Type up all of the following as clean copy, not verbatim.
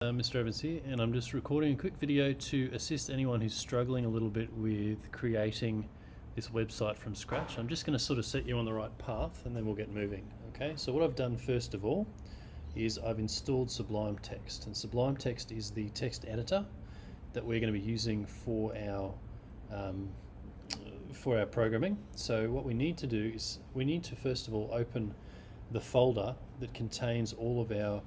Mr. Evans here, and I'm just recording a quick video to assist anyone who's struggling a little bit with creating this website from scratch. I'm just going to sort of set you on the right path and then we'll get moving. Okay, so what I've done first of all is I've installed Sublime Text, and Sublime Text is the text editor that we're going to be using for our programming. So what we need to do is we need to first of all open the folder that contains all of our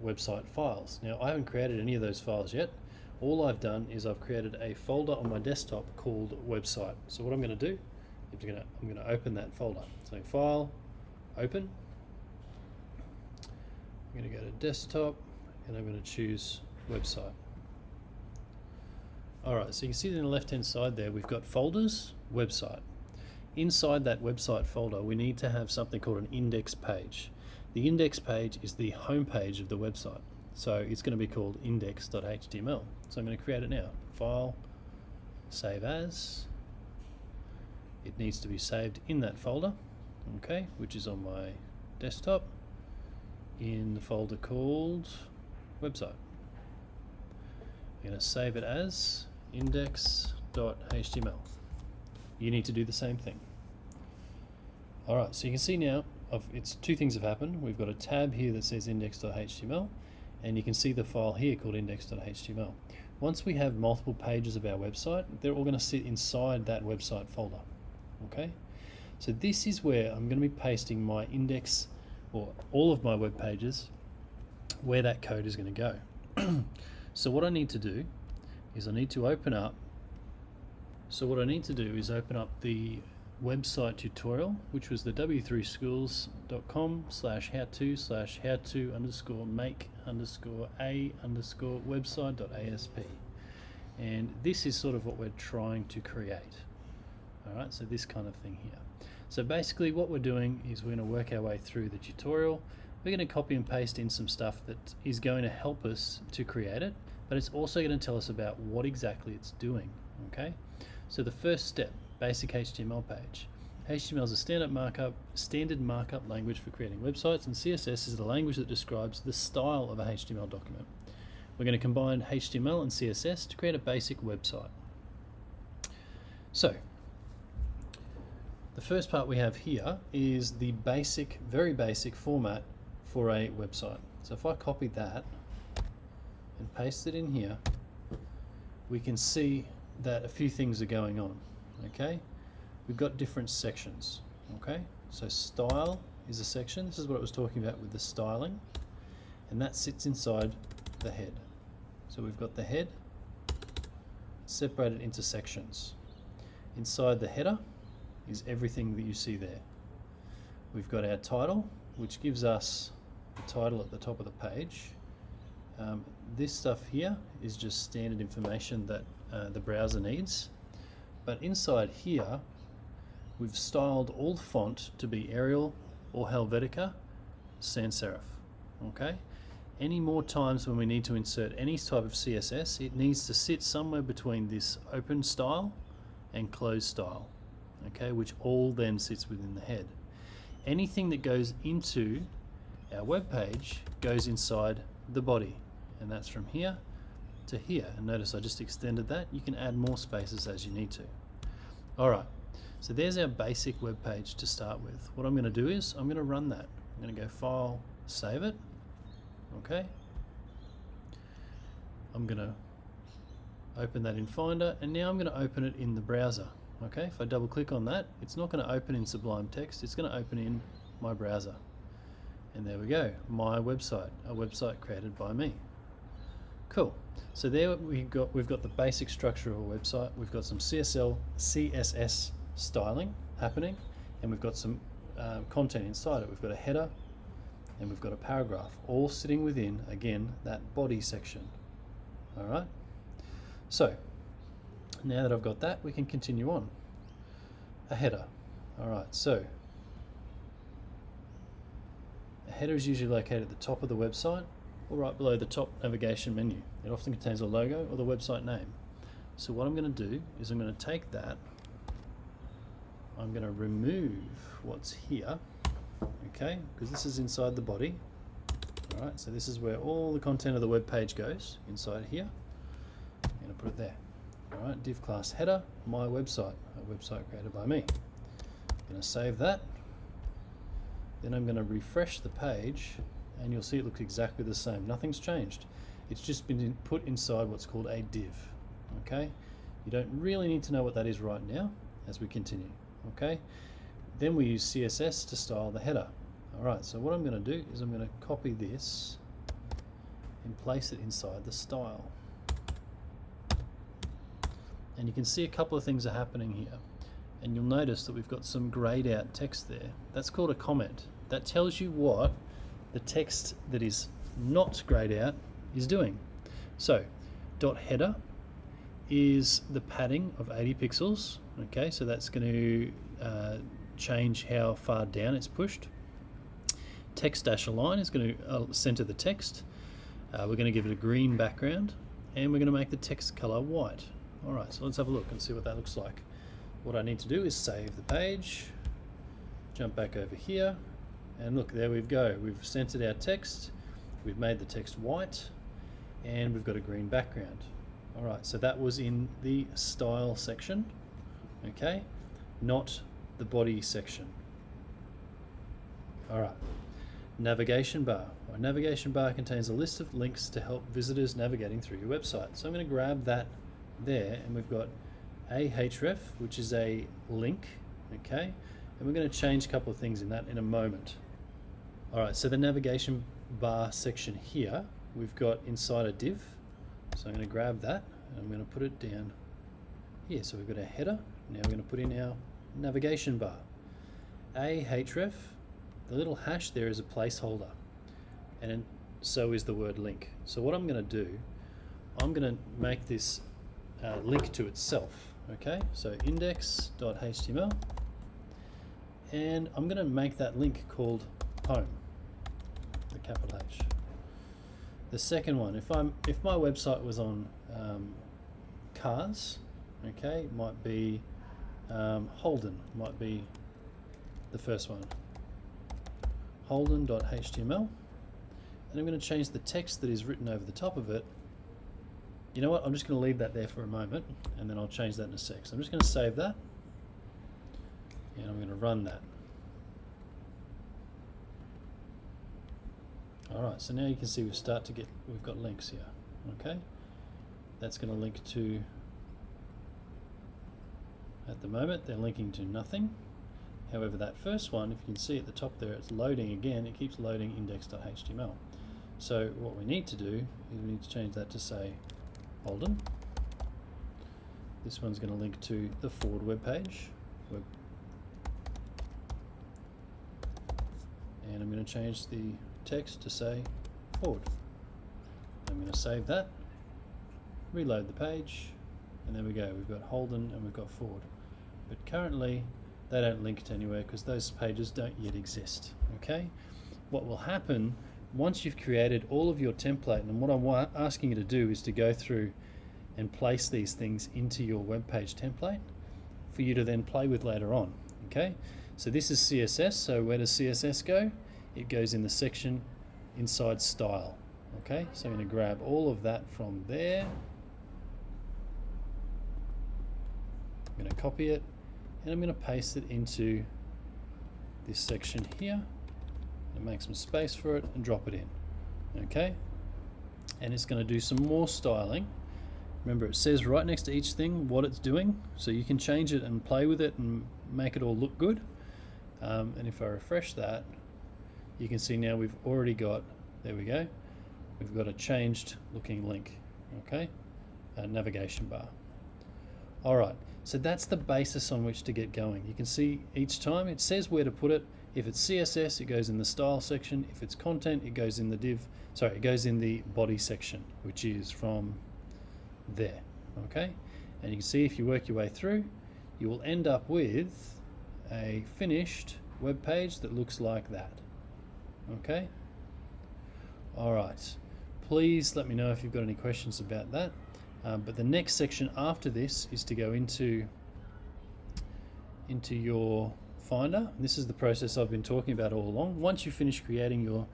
website files. Now, I haven't created any of those files yet. All I've done is I've created a folder on my desktop called website. So what I'm going to do is I'm going to open that folder. So File, Open. I'm going to go to Desktop and I'm going to choose Website. Alright, so you can see on the left hand side there we've got Folders, Website. Inside that website folder we need to have something called an index page. The index page is the home page of the website, so it's going to be called index.html. So I'm going to create it now. File, Save As. It needs to be saved in that folder, okay, which is on my desktop in the folder called Website. I'm going to save it as index.html. You need to do the same thing. Alright, so you can see now it's two things have happened. We've got a tab here that says index.html, and you can see the file here called index.html. Once we have multiple pages of our website, they're all going to sit inside that website folder. Okay, so this is where I'm going to be pasting my index, or all of my web pages, where that code is going to go. So what I need to do is I need to open up the website tutorial, which was the w3schools.com/how to/make_a_website.asp, and this is sort of what we're trying to create. Alright, so this kind of thing here. So basically what we're doing is we're going to work our way through the tutorial. We're going to copy and paste in some stuff that is going to help us to create it, but it's also going to tell us about what exactly it's doing. Okay, so the first step, basic HTML page. HTML is a standard markup language for creating websites, and CSS is the language that describes the style of a HTML document. We're going to combine HTML and CSS to create a basic website. So the first part we have here is the basic, very basic format for a website. So if I copy that and paste it in here, we can see that a few things are going on. Okay, we've got different sections. Okay, so style is a section. This is what I was talking about with the styling, and that sits inside the head. So we've got the head separated into sections. Inside the header is everything that you see there. We've got our title, which gives us the title at the top of the page. This stuff here is just standard information that the browser needs. But inside here, we've styled all font to be Arial or Helvetica sans serif. Okay? Any more times when we need to insert any type of CSS, it needs to sit somewhere between this open style and closed style. Okay, which all then sits within the head. Anything that goes into our web page goes inside the body, and that's from here to here. And notice I just extended that. You can add more spaces as you need to. Alright, so there's our basic web page to start with. What I'm going to do is I'm going to run that. I'm going to go File, Save it. Okay, I'm going to open that in Finder, and now I'm going to open it in the browser. Okay, if I double click on that, it's not going to open in Sublime Text, it's going to open in my browser. And there we go, my website, a website created by me. Cool. So there we've got the basic structure of a website. We've got some CSS styling happening, and we've got some content inside it. We've got a header and we've got a paragraph, all sitting within, again, that body section. Alright, so now that I've got that, we can continue on. A header. Alright, so a header is usually located at the top of the website or right below the top navigation menu. It often contains a logo or the website name. So what I'm going to do is I'm going to take that, I'm going to remove what's here, okay, because this is inside the body. All right, so this is where all the content of the web page goes inside here. I'm going to put it there. All right, div class header, my website, a website created by me. I'm going to save that. Then I'm going to refresh the page, and you'll see it looks exactly the same. Nothing's changed. It's just been put inside what's called a div. Okay, you don't really need to know what that is right now as we continue. Okay, then we use CSS to style the header. All right, so what I'm going to do is I'm going to copy this and place it inside the style. And you can see a couple of things are happening here. And you'll notice that we've got some grayed out text there. That's called a comment. That tells you what the text that is not grayed out is doing. So, .header is the padding of 80 pixels. Okay, so that's going to change how far down it's pushed. Text-align is going to center the text. We're going to give it a green background, and we're going to make the text color white. All right, so let's have a look and see what that looks like. What I need to do is save the page, jump back over here, and look, there we go. We've centered our text, we've made the text white, and we've got a green background. All right, so that was in the style section, okay, not the body section. All right, navigation bar. Our navigation bar contains a list of links to help visitors navigating through your website. So I'm going to grab that there, and we've got a href, which is a link, okay, and we're going to change a couple of things in that in a moment. All right, so the navigation bar section here, we've got inside a div, so I'm going to grab that and I'm going to put it down here. So we've got a header. Now we're going to put in our navigation bar. A href, the little hash there is a placeholder, and so is the word link. So what I'm going to do, I'm going to make this link to itself. Okay, so index.html, and I'm going to make that link called home, the capital H. The second one, if my website was on cars, okay, it might be Holden, might be the first one, Holden.html, and I'm going to change the text that is written over the top of it. You know what, I'm just going to leave that there for a moment, and then I'll change that in a sec. So I'm just going to save that, and I'm going to run that. Alright, so now you can see we've got links here, okay? That's going to link to, at the moment, they're linking to nothing. However, that first one, if you can see at the top there, it's loading again, it keeps loading index.html. So what we need to do is we need to change that to say Holden. This one's going to link to the Ford web page. And I'm going to change the text to say Ford. I'm going to save that, reload the page, and there we go. We've got Holden and we've got Ford. But currently they don't link to anywhere because those pages don't yet exist. Okay? What will happen once you've created all of your template, and what I'm asking you to do is to go through and place these things into your web page template for you to then play with later on. Okay, so this is CSS, so where does CSS go? It goes in the section inside style. Okay, so I'm going to grab all of that from there, I'm going to copy it, and I'm going to paste it into this section here, and make some space for it and drop it in. Okay, and it's going to do some more styling. Remember, it says right next to each thing what it's doing, so you can change it and play with it and make it all look good. And if I refresh that, you can see now we've already got, there we go, we've got a changed looking link, okay, navigation bar. All right, so that's the basis on which to get going. You can see each time it says where to put it. If it's CSS, it goes in the style section. If it's content, it goes in the it goes in the body section, which is from there, okay? And you can see if you work your way through, you will end up with a finished web page that looks like that, okay? All right, please let me know if you've got any questions about that. But the next section after this is to go into your Finder. This is the process I've been talking about all along. Once you finish creating your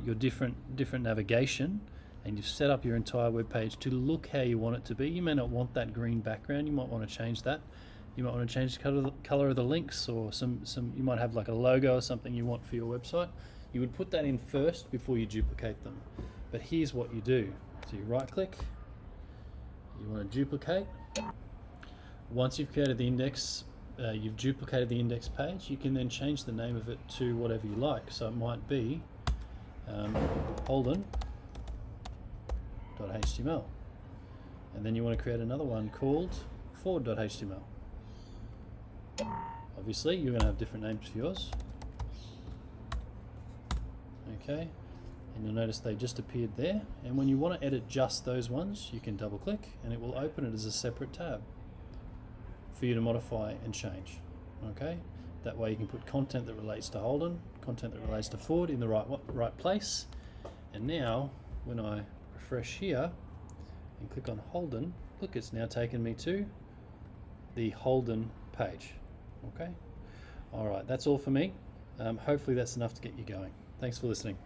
your different navigation, and you've set up your entire web page to look how you want it to be. You may not want that green background. You might want to change that. You might want to change the color of the links, or some you might have like a logo or something you want for your website. You would put that in first before you duplicate them. But here's what you do. So you right click, you want to duplicate. Once you've created the index, you've duplicated the index page, you can then change the name of it to whatever you like. So it might be Holden.html, and then you want to create another one called forward.html. Obviously you're going to have different names for yours. Okay, and you'll notice they just appeared there, and when you want to edit just those ones, you can double click and it will open it as a separate tab for you to modify and change. Okay, that way you can put content that relates to Holden, content that relates to Forward in the right place. And now when I refresh here and click on Holden, look, it's now taken me to the Holden page. Okay, all right, that's all for me. Hopefully that's enough to get you going. Thanks for listening.